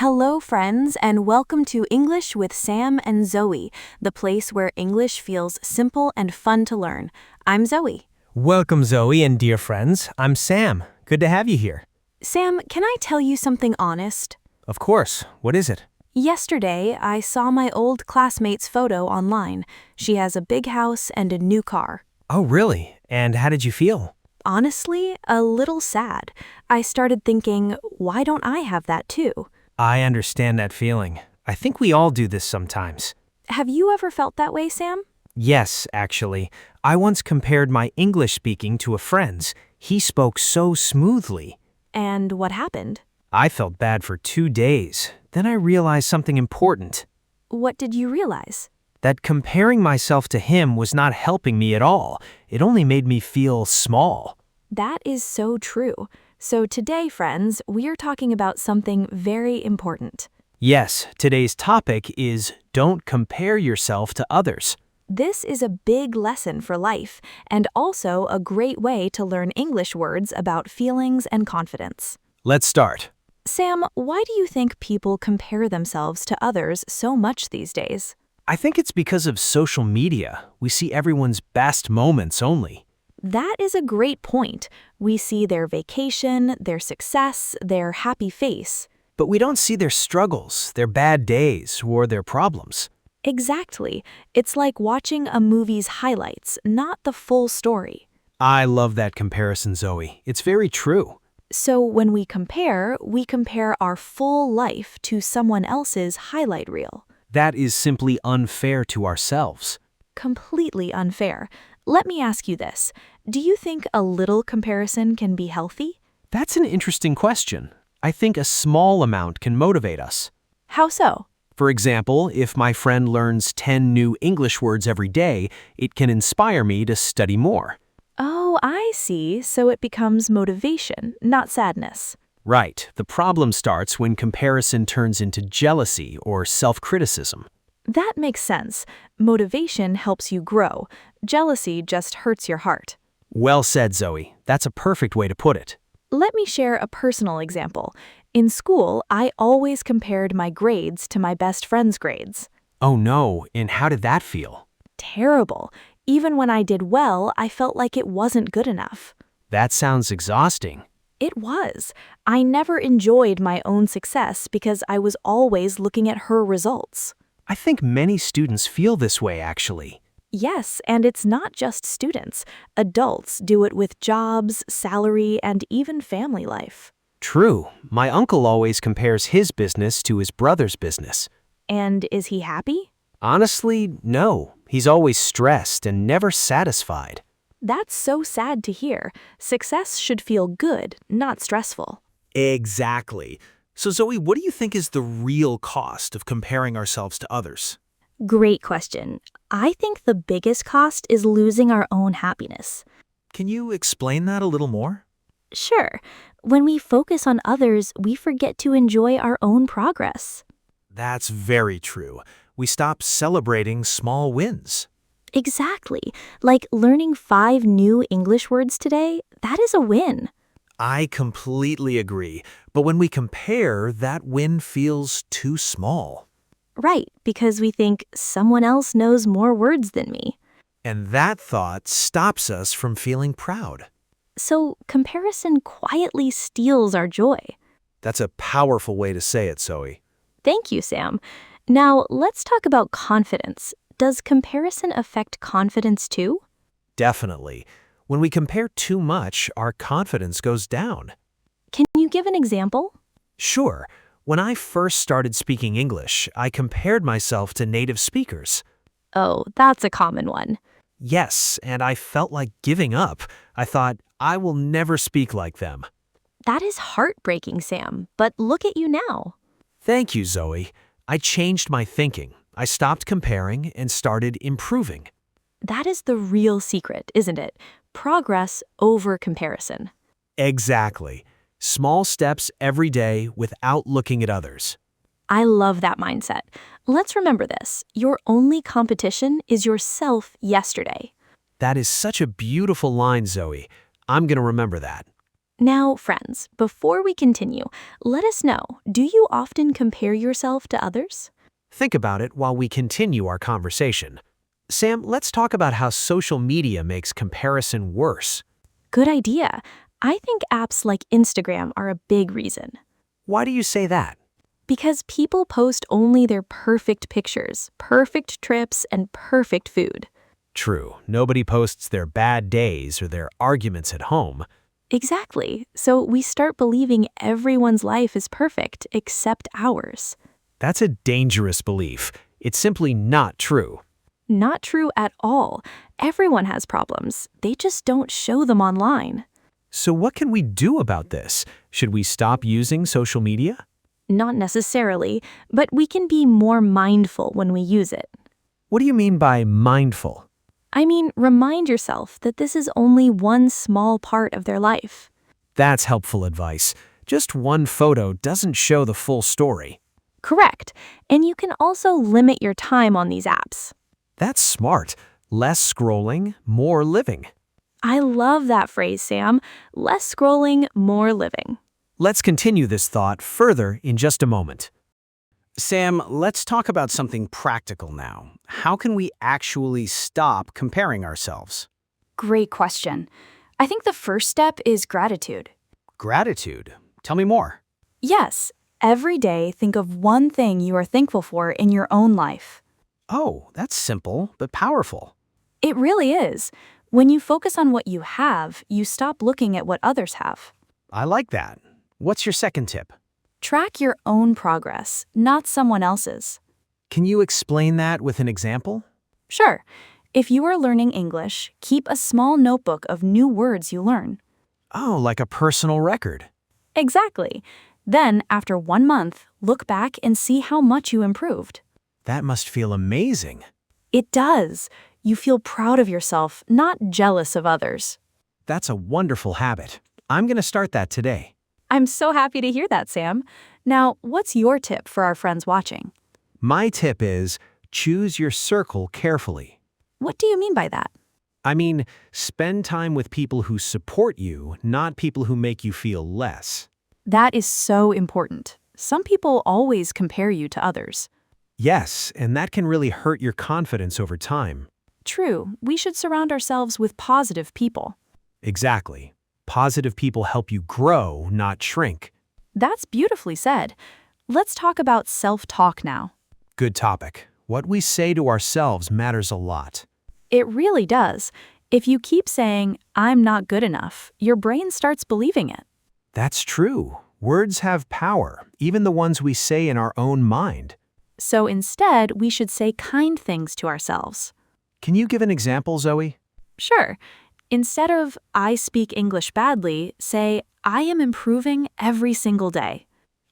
Hello, friends, and welcome to English with Sam and Zoe, the place where English feels simple and fun to learn. I'm Zoe. Welcome, Zoe and dear friends. I'm Sam. Good to have you here. Sam, can I tell you something honest? Of course. What is it? Yesterday, I saw my old classmate's photo online. She has a big house and a new car. Oh, really? And how did you feel? Honestly, a little sad. I started thinking, why don't I have that too? I understand that feeling. I think we all do this sometimes. Have you ever felt that way, Sam? Yes, actually. I once compared my English speaking to a friend's. He spoke so smoothly. And what happened? I felt bad for 2 days. Then I realized something important. What did you realize? That comparing myself to him was not helping me at all. It only made me feel small. That is so true. So today, friends, we're talking about something very important. Yes, today's topic is don't compare yourself to others. This is a big lesson for life, and also a great way to learn English words about feelings and confidence. Let's start. Sam, why do you think people compare themselves to others so much these days? I think it's because of social media. We see everyone's best moments only. That is a great point. We see their vacation, their success, their happy face. But we don't see their struggles, their bad days, or their problems. Exactly. It's like watching a movie's highlights, not the full story. I love that comparison, Zoe. It's very true. So when we compare our full life to someone else's highlight reel. That is simply unfair to ourselves. Completely unfair. Let me ask you this. Do you think a little comparison can be healthy? That's an interesting question. I think a small amount can motivate us. How so? For example, if my friend learns 10 new English words every day, it can inspire me to study more. Oh, I see. So it becomes motivation, not sadness. Right. The problem starts when comparison turns into jealousy or self-criticism. That makes sense. Motivation helps you grow. Jealousy just hurts your heart. Well said, Zoe. That's a perfect way to put it. Let me share a personal example. In school, I always compared my grades to my best friend's grades. Oh no, and how did that feel? Terrible. Even when I did well, I felt like it wasn't good enough. That sounds exhausting. It was. I never enjoyed my own success because I was always looking at her results. I think many students feel this way, actually. Yes, and it's not just students. Adults do it with jobs, salary, and even family life. True. My uncle always compares his business to his brother's business. And is he happy? Honestly, no. He's always stressed and never satisfied. That's so sad to hear. Success should feel good, not stressful. Exactly. So Zoe, what do you think is the real cost of comparing ourselves to others? Great question. I think the biggest cost is losing our own happiness. Can you explain that a little more? Sure, when we focus on others, we forget to enjoy our own progress. That's very true. We stop celebrating small wins. Exactly. Like learning 5 new English words today, that is a win. I completely agree. But when we compare, that win feels too small. Right, because we think someone else knows more words than me. And that thought stops us from feeling proud. So comparison quietly steals our joy. That's a powerful way to say it, Zoe. Thank you, Sam. Now, let's talk about confidence. Does comparison affect confidence too? Definitely. When we compare too much, our confidence goes down. Can you give an example? Sure. When I first started speaking English, I compared myself to native speakers. Oh, that's a common one. Yes, and I felt like giving up. I thought, I will never speak like them. That is heartbreaking, Sam, but look at you now. Thank you, Zoe. I changed my thinking. I stopped comparing and started improving. That is the real secret, isn't it? Progress over comparison. Exactly. Small steps every day without looking at others. I love that mindset. Let's remember this. Your only competition is yourself yesterday. That is such a beautiful line, Zoe. I'm going to remember that. Now, friends, before we continue, let us know, do you often compare yourself to others? Think about it while we continue our conversation. Sam, let's talk about how social media makes comparison worse. Good idea. I think apps like Instagram are a big reason. Why do you say that? Because people post only their perfect pictures, perfect trips, and perfect food. True, nobody posts their bad days or their arguments at home. Exactly. So we start believing everyone's life is perfect except ours. That's a dangerous belief. It's simply not true. Not true at all. Everyone has problems. They just don't show them online. So what can we do about this? Should we stop using social media? Not necessarily, but we can be more mindful when we use it. What do you mean by mindful? I mean, remind yourself that this is only one small part of their life. That's helpful advice. Just one photo doesn't show the full story. Correct. And you can also limit your time on these apps. That's smart. Less scrolling, more living. I love that phrase, Sam. Less scrolling, more living. Let's continue this thought further in just a moment. Sam, let's talk about something practical now. How can we actually stop comparing ourselves? Great question. I think the first step is gratitude. Gratitude. Tell me more. Yes, every day think of one thing you are thankful for in your own life. Oh, that's simple but powerful. It really is. When you focus on what you have, you stop looking at what others have. I like that. What's your second tip? Track your own progress, not someone else's. Can you explain that with an example? Sure. If you are learning English, keep a small notebook of new words you learn. Oh, like a personal record. Exactly. Then, after 1 month, look back and see how much you improved. That must feel amazing. It does. You feel proud of yourself, not jealous of others. That's a wonderful habit. I'm going to start that today. I'm so happy to hear that, Sam. Now, what's your tip for our friends watching? My tip is choose your circle carefully. What do you mean by that? I mean, spend time with people who support you, not people who make you feel less. That is so important. Some people always compare you to others. Yes, and that can really hurt your confidence over time. True, we should surround ourselves with positive people. Exactly. Positive people help you grow, not shrink. That's beautifully said. Let's talk about self-talk now. Good topic. What we say to ourselves matters a lot. It really does. If you keep saying, "I'm not good enough," your brain starts believing it. That's true. Words have power, even the ones we say in our own mind. So instead, we should say kind things to ourselves. Can you give an example, Zoe? Sure. Instead of, "I speak English badly," say, "I am improving every single day."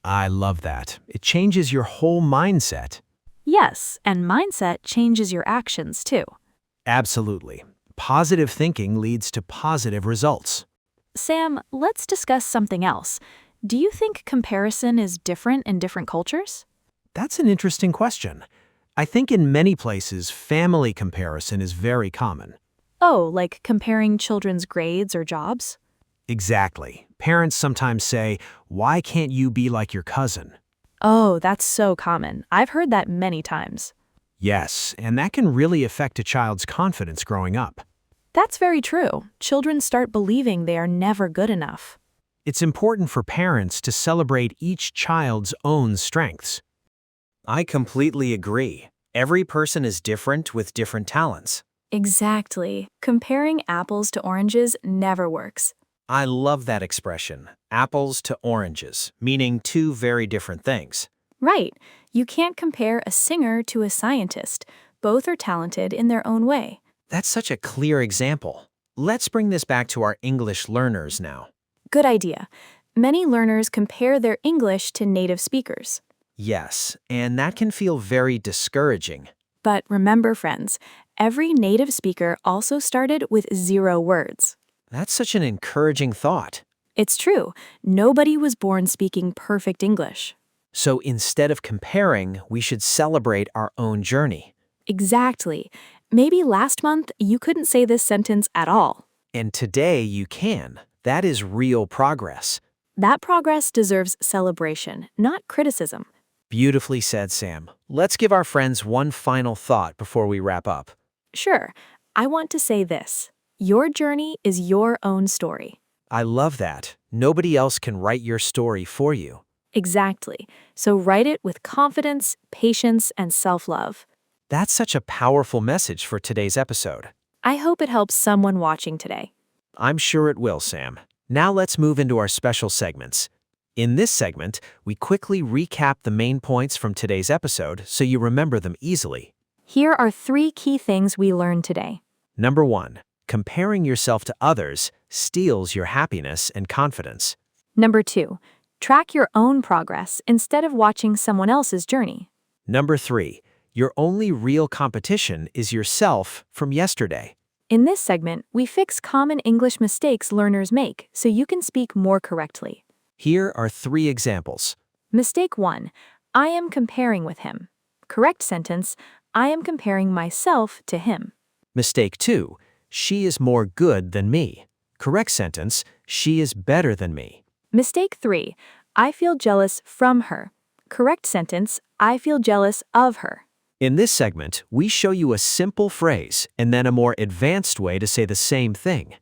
I love that. It changes your whole mindset. Yes, and mindset changes your actions too. Absolutely. Positive thinking leads to positive results. Sam, let's discuss something else. Do you think comparison is different in different cultures? That's an interesting question. I think in many places, family comparison is very common. Oh, like comparing children's grades or jobs? Exactly. Parents sometimes say, "Why can't you be like your cousin?" Oh, that's so common. I've heard that many times. Yes, and that can really affect a child's confidence growing up. That's very true. Children start believing they are never good enough. It's important for parents to celebrate each child's own strengths. I completely agree. Every person is different with different talents. Exactly. Comparing apples to oranges never works. I love that expression, apples to oranges, meaning two very different things. Right. You can't compare a singer to a scientist. Both are talented in their own way. That's such a clear example. Let's bring this back to our English learners now. Good idea. Many learners compare their English to native speakers. Yes, and that can feel very discouraging. But remember, friends, every native speaker also started with 0 words. That's such an encouraging thought. It's true. Nobody was born speaking perfect English. So instead of comparing, we should celebrate our own journey. Exactly. Maybe last month you couldn't say this sentence at all. And today you can. That is real progress. That progress deserves celebration, not criticism. Beautifully said, Sam. Let's give our friends one final thought before we wrap up. Sure, I want to say this. Your journey is your own story. I love that. Nobody else can write your story for you. Exactly. So write it with confidence, patience, and self-love. That's such a powerful message for today's episode. I hope it helps someone watching today. I'm sure it will, Sam. Now let's move into our special segments. In this segment, we quickly recap the main points from today's episode so you remember them easily. Here are 3 key things we learned today. Number 1, comparing yourself to others steals your happiness and confidence. Number 2, track your own progress instead of watching someone else's journey. Number 3, your only real competition is yourself from yesterday. In this segment, we fix common English mistakes learners make so you can speak more correctly. Here are 3 examples. Mistake 1, I am comparing with him. Correct sentence, I am comparing myself to him. Mistake 2, she is more good than me. Correct sentence, she is better than me. Mistake 3, I feel jealous from her. Correct sentence, I feel jealous of her. In this segment, we show you a simple phrase and then a more advanced way to say the same thing.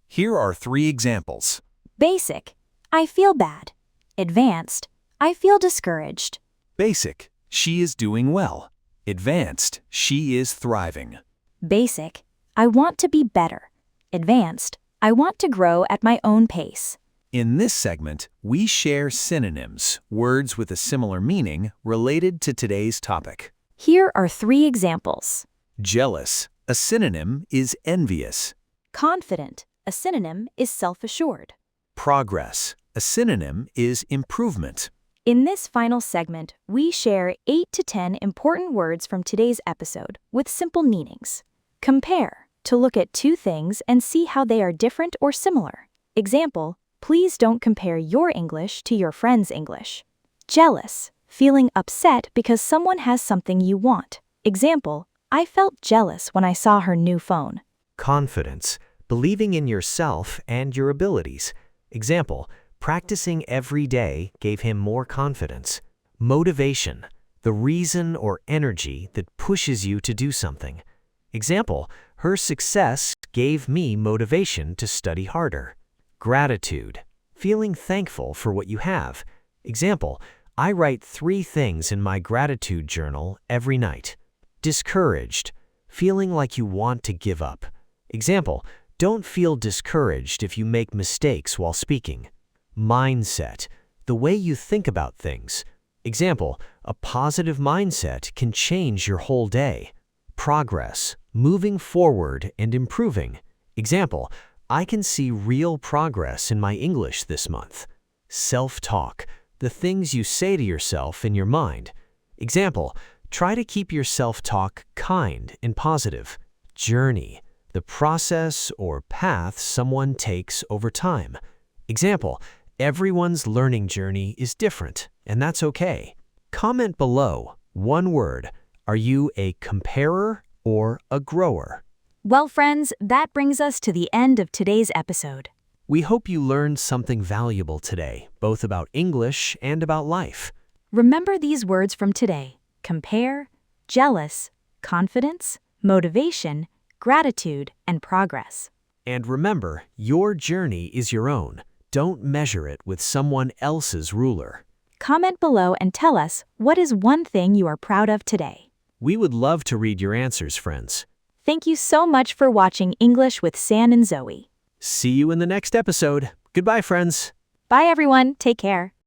Here are 3 examples. Basic, I feel bad. Advanced, I feel discouraged. Basic, she is doing well. Advanced, she is thriving. Basic, I want to be better. Advanced, I want to grow at my own pace. In this segment, we share synonyms, words with a similar meaning related to today's topic. Here are 3 examples. Jealous, a synonym is envious. Confident, a synonym is self-assured. Progress, a synonym is improvement. In this final segment, we share 8 to 10 important words from today's episode with simple meanings. Compare, to look at 2 things and see how they are different or similar. Example, please don't compare your English to your friend's English. Jealous, feeling upset because someone has something you want. Example, I felt jealous when I saw her new phone. Confidence, believing in yourself and your abilities. Example, practicing every day gave him more confidence. Motivation, the reason or energy that pushes you to do something. Example, her success gave me motivation to study harder. Gratitude, feeling thankful for what you have. Example, I write 3 things in my gratitude journal every night. Discouraged, feeling like you want to give up. Example, don't feel discouraged if you make mistakes while speaking. Mindset, the way you think about things. Example, a positive mindset can change your whole day. Progress, moving forward and improving. Example, I can see real progress in my English this month. Self-talk, the things you say to yourself in your mind. Example, try to keep your self-talk kind and positive. Journey, the process or path someone takes over time. Example, everyone's learning journey is different, and that's okay. Comment below, 1 word, are you a comparer or a grower? Well, friends, that brings us to the end of today's episode. We hope you learned something valuable today, both about English and about life. Remember these words from today: compare, jealous, confidence, motivation, gratitude, and progress. And remember, your journey is your own. Don't measure it with someone else's ruler. Comment below and tell us what is one thing you are proud of today. We would love to read your answers, friends. Thank you so much for watching English with Sam and Zoe. See you in the next episode. Goodbye, friends. Bye, everyone. Take care.